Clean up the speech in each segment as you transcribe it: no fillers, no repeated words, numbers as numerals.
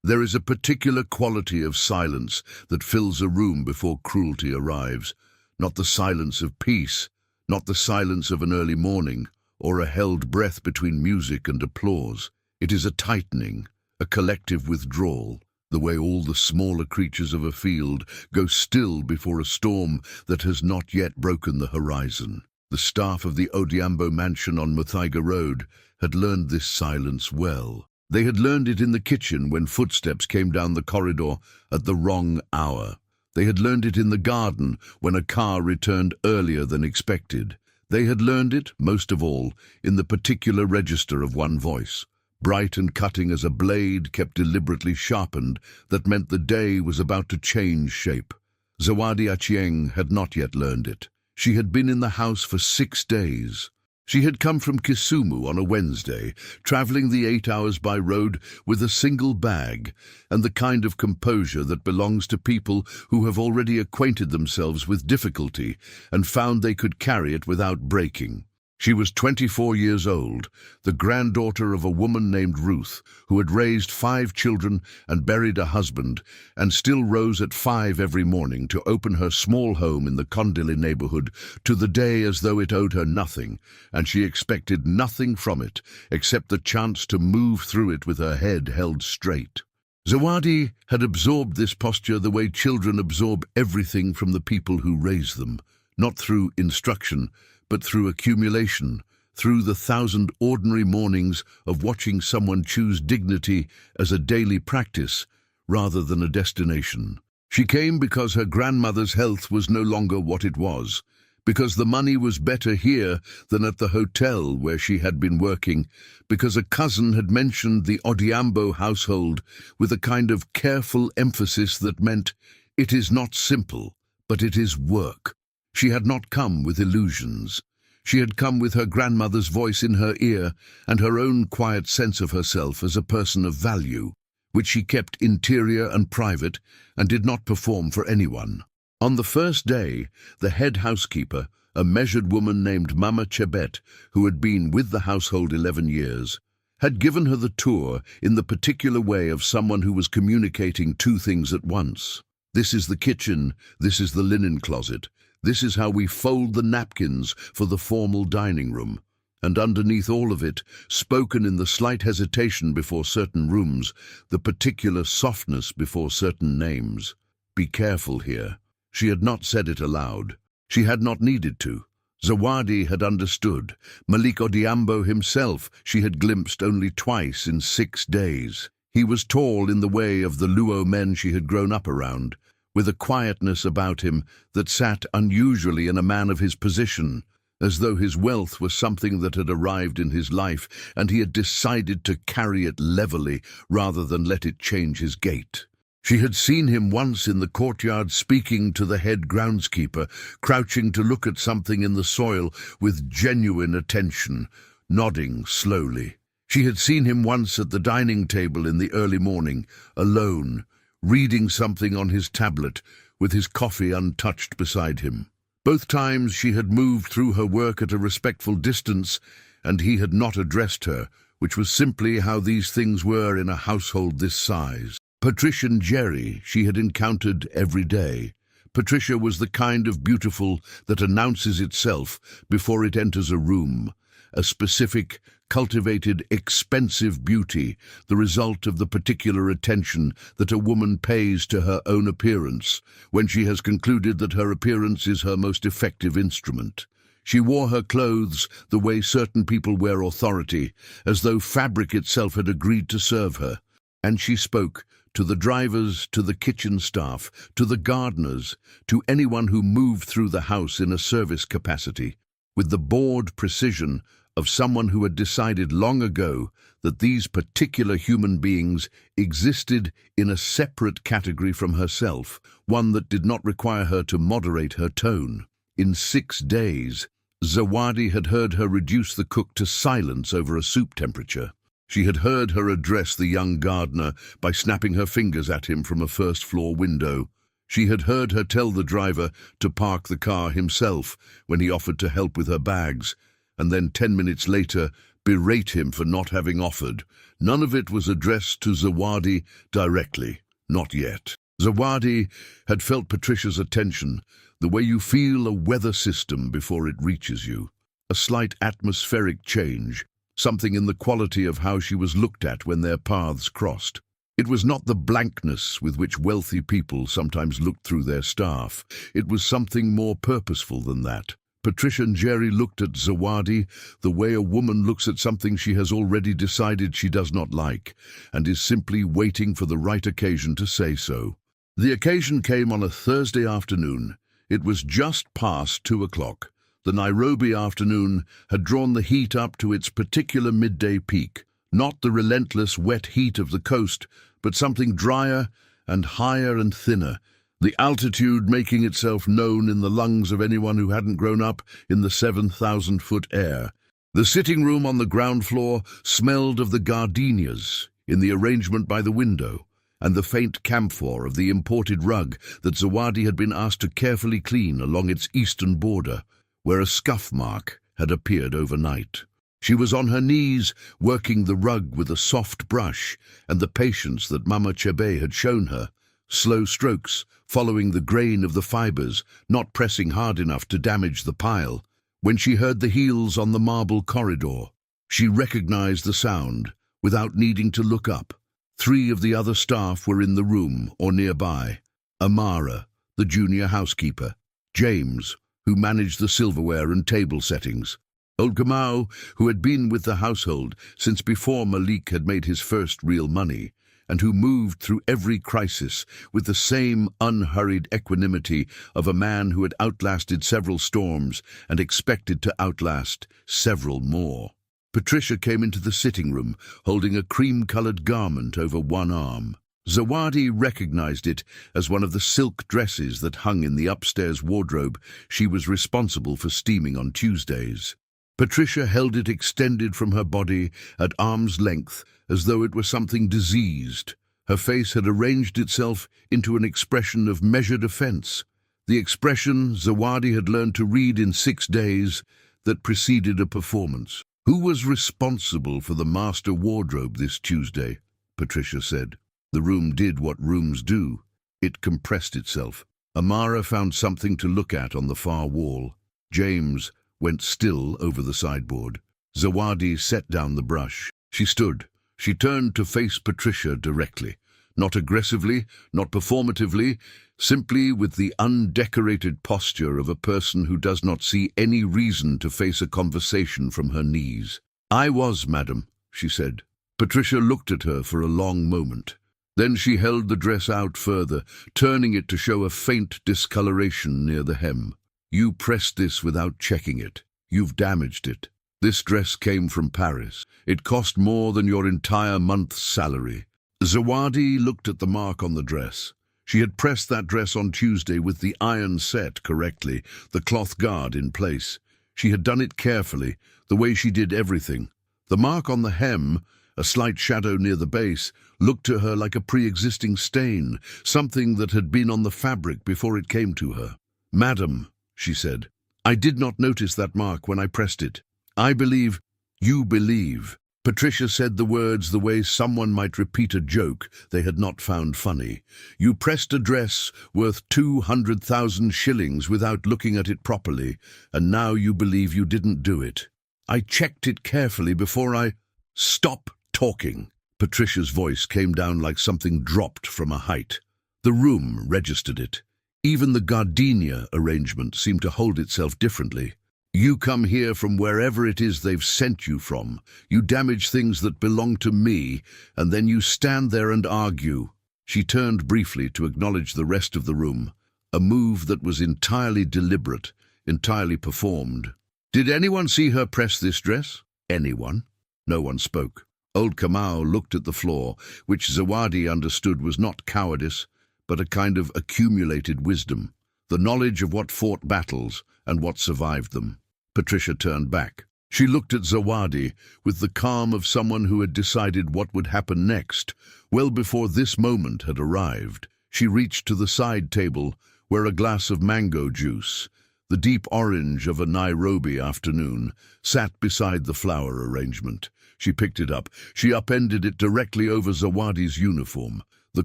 There is a particular quality of silence that fills a room before cruelty arrives. Not the silence of peace, not the silence of an early morning, or a held breath between music and applause. It is a tightening, a collective withdrawal, the way all the smaller creatures of a field go still before a storm that has not yet broken the horizon. The staff of the Odiambo mansion on Muthaiga Road had learned this silence well. They had learned it in the kitchen when footsteps came down the corridor at the wrong hour. They had learned it in the garden when a car returned earlier than expected. They had learned it, most of all, in the particular register of one voice, bright and cutting as a blade kept deliberately sharpened, that meant the day was about to change shape. Zawadi Achieng had not yet learned it. She had been in the house for 6 days. She had come from Kisumu on a Wednesday, travelling the 8 hours by road with a single bag and the kind of composure that belongs to people who have already acquainted themselves with difficulty and found they could carry it without breaking. She was 24 years old, the granddaughter of a woman named Ruth, who had raised 5 children and buried a husband, and still rose at 5 every morning to open her small home in the Kondili neighborhood to the day as though it owed her nothing, and she expected nothing from it except the chance to move through it with her head held straight. Zawadi had absorbed this posture the way children absorb everything from the people who raise them, not through instruction, but through accumulation, through the 1,000 ordinary mornings of watching someone choose dignity as a daily practice rather than a destination. She came because her grandmother's health was no longer what it was, because the money was better here than at the hotel where she had been working, because a cousin had mentioned the Odiambo household with a kind of careful emphasis that meant, it is not simple, but it is work. She had not come with illusions. She had come with her grandmother's voice in her ear and her own quiet sense of herself as a person of value, which she kept interior and private and did not perform for anyone. On the first day, the head housekeeper, a measured woman named Mama Chebet, who had been with the household 11 years, had given her the tour in the particular way of someone who was communicating 2 things at once. This is the kitchen, this is the linen closet. This is how we fold the napkins for the formal dining room. And underneath all of it, spoken in the slight hesitation before certain rooms, the particular softness before certain names. Be careful here. She had not said it aloud. She had not needed to. Zawadi had understood. Malik Odiambo himself she had glimpsed only twice in 6 days. He was tall in the way of the Luo men she had grown up around, with a quietness about him that sat unusually in a man of his position, as though his wealth was something that had arrived in his life and he had decided to carry it levelly rather than let it change his gait. She had seen him once in the courtyard speaking to the head groundskeeper, crouching to look at something in the soil with genuine attention, nodding slowly. She had seen him once at the dining table in the early morning, alone, reading something on his tablet, with his coffee untouched beside him. Both times she had moved through her work at a respectful distance, and he had not addressed her, which was simply how these things were in a household this size. Patrician Jerry she had encountered every day. Patricia was the kind of beautiful that announces itself before it enters a room, a specific, cultivated, expensive beauty, the result of the particular attention that a woman pays to her own appearance when she has concluded that her appearance is her most effective instrument. She wore her clothes the way certain people wear authority, as though fabric itself had agreed to serve her, and she spoke to the drivers, to the kitchen staff, to the gardeners, to anyone who moved through the house in a service capacity, with the bored precision of someone who had decided long ago that these particular human beings existed in a separate category from herself, one that did not require her to moderate her tone. In 6 days, Zawadi had heard her reduce the cook to silence over a soup temperature. She had heard her address the young gardener by snapping her fingers at him from a first-floor window. She had heard her tell the driver to park the car himself when he offered to help with her bags, and then 10 minutes later berate him for not having offered. None of it was addressed to Zawadi directly. Not yet. Zawadi had felt Patricia's attention, the way you feel a weather system before it reaches you. A slight atmospheric change, something in the quality of how she was looked at when their paths crossed. It was not the blankness with which wealthy people sometimes looked through their staff. It was something more purposeful than that. Patricia and Jerry looked at Zawadi the way a woman looks at something she has already decided she does not like, and is simply waiting for the right occasion to say so. The occasion came on a Thursday afternoon. It was just past 2 o'clock. The Nairobi afternoon had drawn the heat up to its particular midday peak. Not the relentless wet heat of the coast, but something drier and higher and thinner, the altitude making itself known in the lungs of anyone who hadn't grown up in the 7,000-foot air. The sitting room on the ground floor smelled of the gardenias in the arrangement by the window, and the faint camphor of the imported rug that Zawadi had been asked to carefully clean along its eastern border, where a scuff mark had appeared overnight. She was on her knees, working the rug with a soft brush, and the patience that Mama Chebe had shown her. Slow strokes, following the grain of the fibers, not pressing hard enough to damage the pile. When she heard the heels on the marble corridor, she recognized the sound, without needing to look up. 3 of the other staff were in the room or nearby. Amara, the junior housekeeper. James, who managed the silverware and table settings. Old Kamau, who had been with the household since before Malik had made his first real money, and who moved through every crisis with the same unhurried equanimity of a man who had outlasted several storms and expected to outlast several more. Patricia came into the sitting room, holding a cream-colored garment over one arm. Zawadi recognized it as one of the silk dresses that hung in the upstairs wardrobe she was responsible for steaming on Tuesdays. Patricia held it extended from her body at arm's length, as though it were something diseased. Her face had arranged itself into an expression of measured offense, the expression Zawadi had learned to read in 6 days that preceded a performance. "Who was responsible for the master wardrobe this Tuesday?" Patricia said. The room did what rooms do. It compressed itself. Amara found something to look at on the far wall. James went still over the sideboard. Zawadi set down the brush. She stood. She turned to face Patricia directly. Not aggressively, not performatively, simply with the undecorated posture of a person who does not see any reason to face a conversation from her knees. "I was, madam," she said. Patricia looked at her for a long moment. Then she held the dress out further, turning it to show a faint discoloration near the hem. "You pressed this without checking it. You've damaged it. This dress came from Paris. It cost more than your entire month's salary." Zawadi looked at the mark on the dress. She had pressed that dress on Tuesday with the iron set correctly, the cloth guard in place. She had done it carefully, the way she did everything. The mark on the hem, a slight shadow near the base, looked to her like a pre-existing stain, something that had been on the fabric before it came to her. "Madam," she said, "I did not notice that mark when I pressed it. I believe you believe." Patricia said the words the way someone might repeat a joke they had not found funny. "You pressed a dress worth 200,000 shillings without looking at it properly, and now you believe you didn't do it. I checked it carefully before I—" "Stop talking." Patricia's voice came down like something dropped from a height. The room registered it. Even the gardenia arrangement seemed to hold itself differently. "You come here from wherever it is they've sent you from. You damage things that belong to me, and then you stand there and argue." She turned briefly to acknowledge the rest of the room, a move that was entirely deliberate, entirely performed. "Did anyone see her press this dress?" "Anyone?" No one spoke. Old Kamau looked at the floor, which Zawadi understood was not cowardice, but a kind of accumulated wisdom, the knowledge of what fought battles and what survived them. Patricia turned back. She looked at Zawadi with the calm of someone who had decided what would happen next, well before this moment had arrived. She reached to the side table, where a glass of mango juice, the deep orange of a Nairobi afternoon, sat beside the flower arrangement. She picked it up. She upended it directly over Zawadi's uniform. The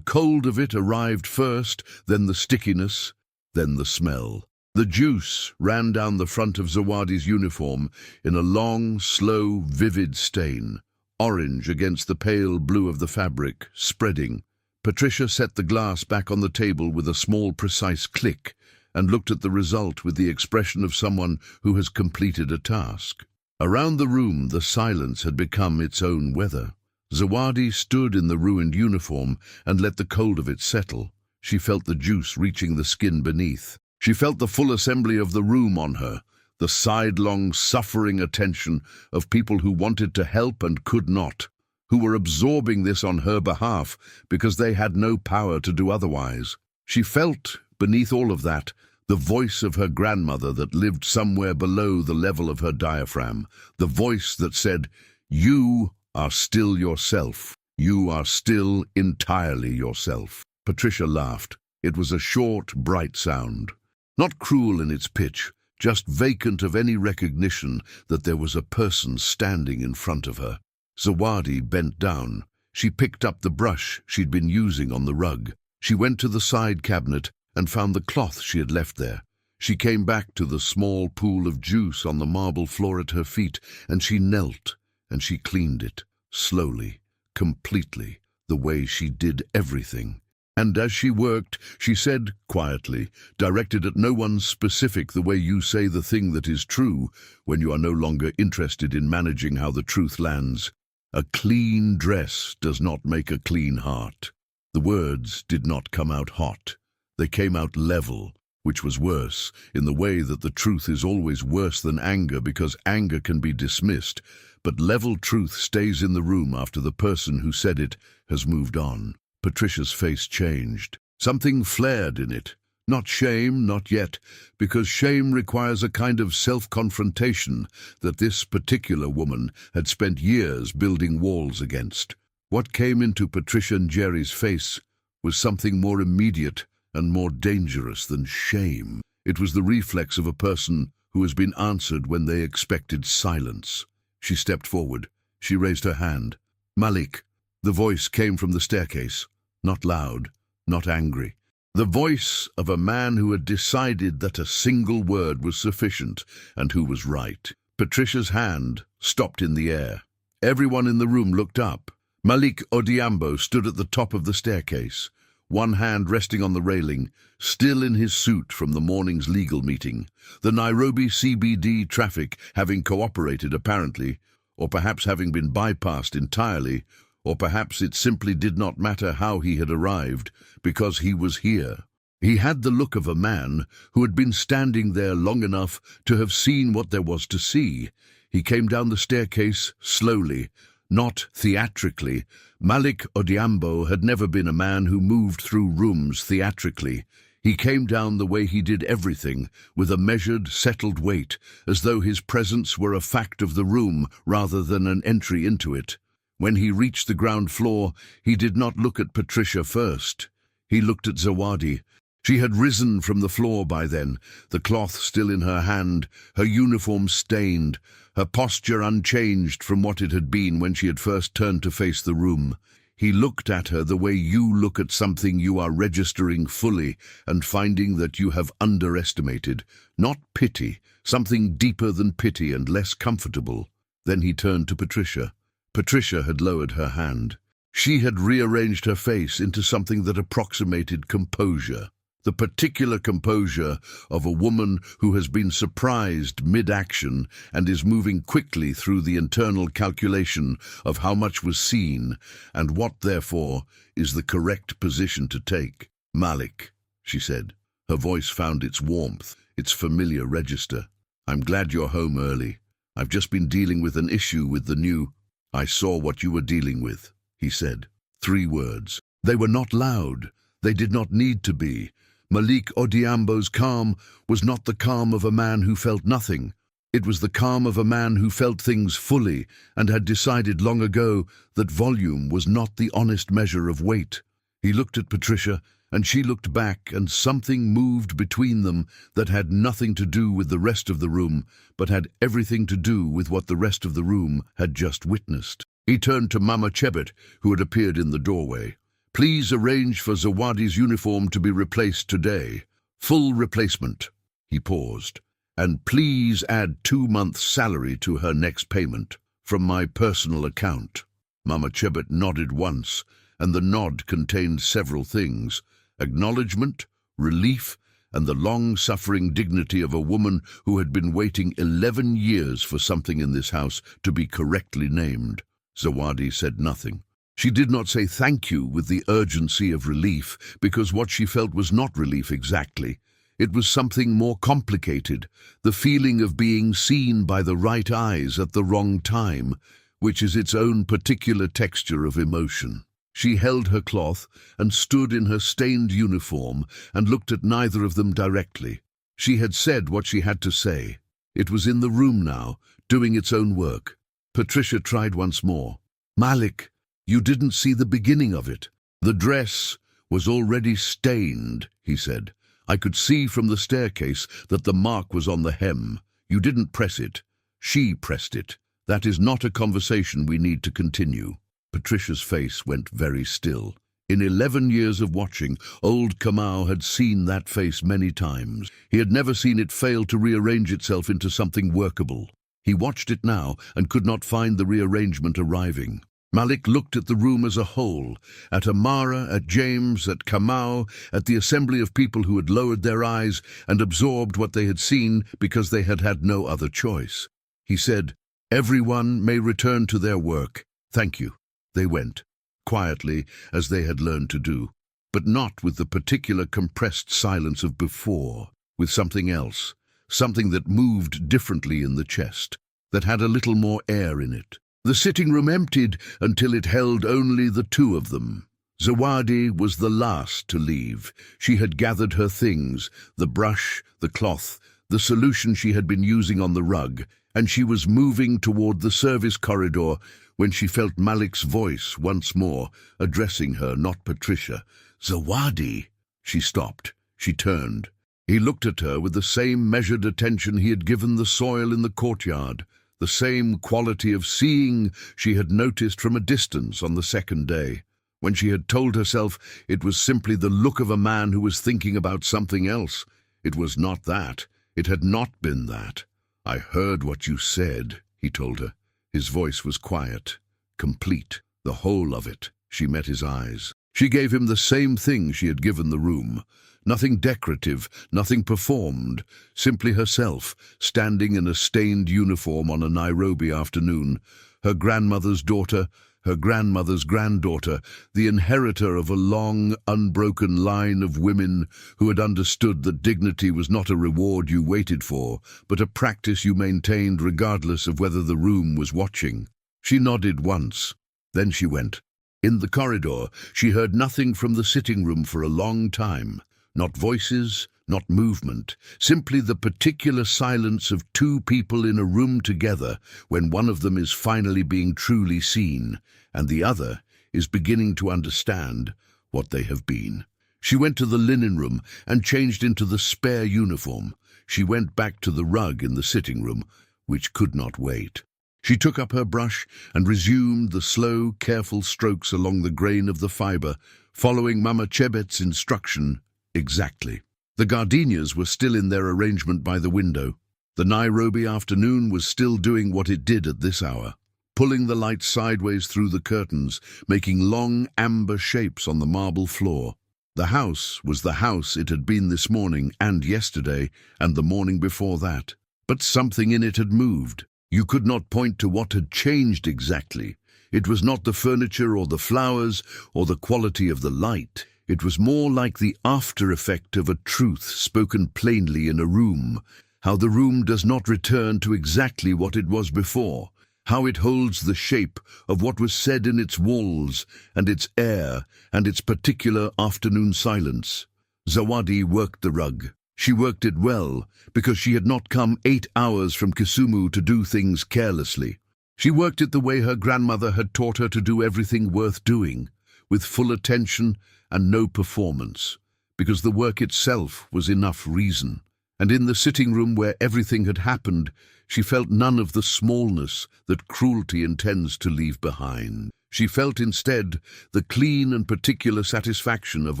cold of it arrived first, then the stickiness, then the smell. The juice ran down the front of Zawadi's uniform in a long, slow, vivid stain, orange against the pale blue of the fabric, spreading. Patricia set the glass back on the table with a small, precise click and looked at the result with the expression of someone who has completed a task. Around the room, the silence had become its own weather. Zawadi stood in the ruined uniform and let the cold of it settle. She felt the juice reaching the skin beneath. She felt the full assembly of the room on her, the sidelong, suffering attention of people who wanted to help and could not, who were absorbing this on her behalf because they had no power to do otherwise. She felt, beneath all of that, the voice of her grandmother that lived somewhere below the level of her diaphragm, the voice that said, "You are still yourself. You are still entirely yourself." Patricia laughed. It was a short, bright sound. Not cruel in its pitch, just vacant of any recognition that there was a person standing in front of her. Zawadi bent down. She picked up the brush she'd been using on the rug. She went to the side cabinet and found the cloth she had left there. She came back to the small pool of juice on the marble floor at her feet, and she knelt, and she cleaned it, slowly, completely, the way she did everything. And as she worked, she said quietly, directed at no one specific, the way you say the thing that is true when you are no longer interested in managing how the truth lands, "A clean dress does not make a clean heart." The words did not come out hot. They came out level, which was worse, in the way that the truth is always worse than anger because anger can be dismissed, but level truth stays in the room after the person who said it has moved on. Patricia's face changed. Something flared in it. Not shame, not yet, because shame requires a kind of self-confrontation that this particular woman had spent years building walls against. What came into Patricia and Jerry's face was something more immediate and more dangerous than shame. It was the reflex of a person who has been answered when they expected silence. She stepped forward. She raised her hand. "Malik." The voice came from the staircase, not loud, not angry. The voice of a man who had decided that a single word was sufficient and who was right. Patricia's hand stopped in the air. Everyone in the room looked up. Malik Odhiambo stood at the top of the staircase, one hand resting on the railing, still in his suit from the morning's legal meeting. The Nairobi CBD traffic having cooperated apparently, or perhaps having been bypassed entirely, or perhaps it simply did not matter how he had arrived, because he was here. He had the look of a man who had been standing there long enough to have seen what there was to see. He came down the staircase slowly, not theatrically. Malik Odhiambo had never been a man who moved through rooms theatrically. He came down the way he did everything, with a measured, settled weight, as though his presence were a fact of the room rather than an entry into it. When he reached the ground floor, he did not look at Patricia first. He looked at Zawadi. She had risen from the floor by then, the cloth still in her hand, her uniform stained, her posture unchanged from what it had been when she had first turned to face the room. He looked at her the way you look at something you are registering fully and finding that you have underestimated. Not pity, something deeper than pity and less comfortable. Then he turned to Patricia. Patricia had lowered her hand. She had rearranged her face into something that approximated composure. The particular composure of a woman who has been surprised mid-action and is moving quickly through the internal calculation of how much was seen and what, therefore, is the correct position to take. "Malik," she said. Her voice found its warmth, its familiar register. "I'm glad you're home early. I've just been dealing with an issue with the new—" "I saw what you were dealing with," he said. 3 words. They were not loud. They did not need to be. Malik Odhiambo's calm was not the calm of a man who felt nothing. It was the calm of a man who felt things fully and had decided long ago that volume was not the honest measure of weight. He looked at Patricia and she looked back, and something moved between them that had nothing to do with the rest of the room, but had everything to do with what the rest of the room had just witnessed. He turned to Mama Chebet, who had appeared in the doorway. "Please arrange for Zawadi's uniform to be replaced today. Full replacement." He paused. "And please add 2 months' salary to her next payment, from my personal account." Mama Chebet nodded once, and the nod contained several things: acknowledgement, relief, and the long-suffering dignity of a woman who had been waiting 11 years for something in this house to be correctly named. Zawadi said nothing. She did not say thank you with the urgency of relief, because what she felt was not relief exactly. It was something more complicated, the feeling of being seen by the right eyes at the wrong time, which is its own particular texture of emotion. She held her cloth and stood in her stained uniform and looked at neither of them directly. She had said what she had to say. It was in the room now, doing its own work. Patricia tried once more. "Malik, you didn't see the beginning of it." "The dress was already stained," he said. "I could see from the staircase that the mark was on the hem. You didn't press it. She pressed it. That is not a conversation we need to continue." Patricia's face went very still. In 11 years of watching, old Kamau had seen that face many times. He had never seen it fail to rearrange itself into something workable. He watched it now and could not find the rearrangement arriving. Malik looked at the room as a whole, at Amara, at James, at Kamau, at the assembly of people who had lowered their eyes and absorbed what they had seen because they had had no other choice. He said, "Everyone may return to their work. Thank you." They went, quietly as they had learned to do, but not with the particular compressed silence of before, with something else, something that moved differently in the chest, that had a little more air in it. The sitting room emptied until it held only the two of them. Zawadi was the last to leave. She had gathered her things, the brush, the cloth, the solution she had been using on the rug, and she was moving toward the service corridor when she felt Malik's voice once more, addressing her, not Patricia. "Zawadi!" She stopped. She turned. He looked at her with the same measured attention he had given the soil in the courtyard, the same quality of seeing she had noticed from a distance on the second day, when she had told herself it was simply the look of a man who was thinking about something else. It was not that. It had not been that. "I heard what you said," he told her. His voice was quiet, complete, the whole of it. She met his eyes. She gave him the same thing she had given the room. Nothing decorative, nothing performed, simply herself, standing in a stained uniform on a Nairobi afternoon, her grandmother's daughter, her grandmother's granddaughter, the inheritor of a long, unbroken line of women who had understood that dignity was not a reward you waited for, but a practice you maintained regardless of whether the room was watching. She nodded once. Then she went. In the corridor, she heard nothing from the sitting room for a long time. Not voices, not movement, simply the particular silence of two people in a room together when one of them is finally being truly seen, and the other is beginning to understand what they have been. She went to the linen room and changed into the spare uniform. She went back to the rug in the sitting room, which could not wait. She took up her brush and resumed the slow, careful strokes along the grain of the fibre, following Mama Chebet's instruction exactly. The gardenias were still in their arrangement by the window. The Nairobi afternoon was still doing what it did at this hour, pulling the light sideways through the curtains, making long amber shapes on the marble floor. The house was the house it had been this morning and yesterday and the morning before that. But something in it had moved. You could not point to what had changed exactly. It was not the furniture or the flowers or the quality of the light. It was more like the after-effect of a truth spoken plainly in a room, how the room does not return to exactly what it was before, how it holds the shape of what was said in its walls and its air and its particular afternoon silence. Zawadi worked the rug. She worked it well, because she had not come 8 hours from Kisumu to do things carelessly. She worked it the way her grandmother had taught her to do everything worth doing, with full attention and no performance. because the work itself was enough reason. And in the sitting room where everything had happened, she felt none of the smallness that cruelty intends to leave behind. She felt instead the clean and particular satisfaction of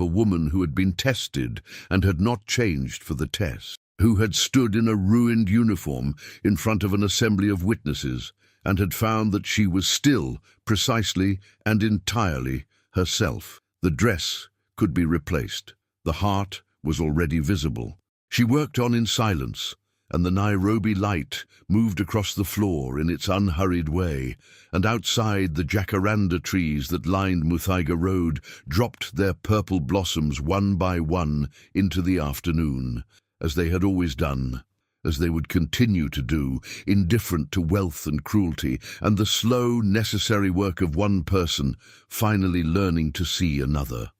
a woman who had been tested and had not changed for the test, who had stood in a ruined uniform in front of an assembly of witnesses and had found that she was still, precisely and entirely, herself. The dress could be replaced. The heart was already visible. She worked on in silence, and the Nairobi light moved across the floor in its unhurried way, and outside the jacaranda trees that lined Muthaiga Road dropped their purple blossoms one by one into the afternoon, as they had always done, as they would continue to do, indifferent to wealth and cruelty, and the slow, necessary work of one person finally learning to see another.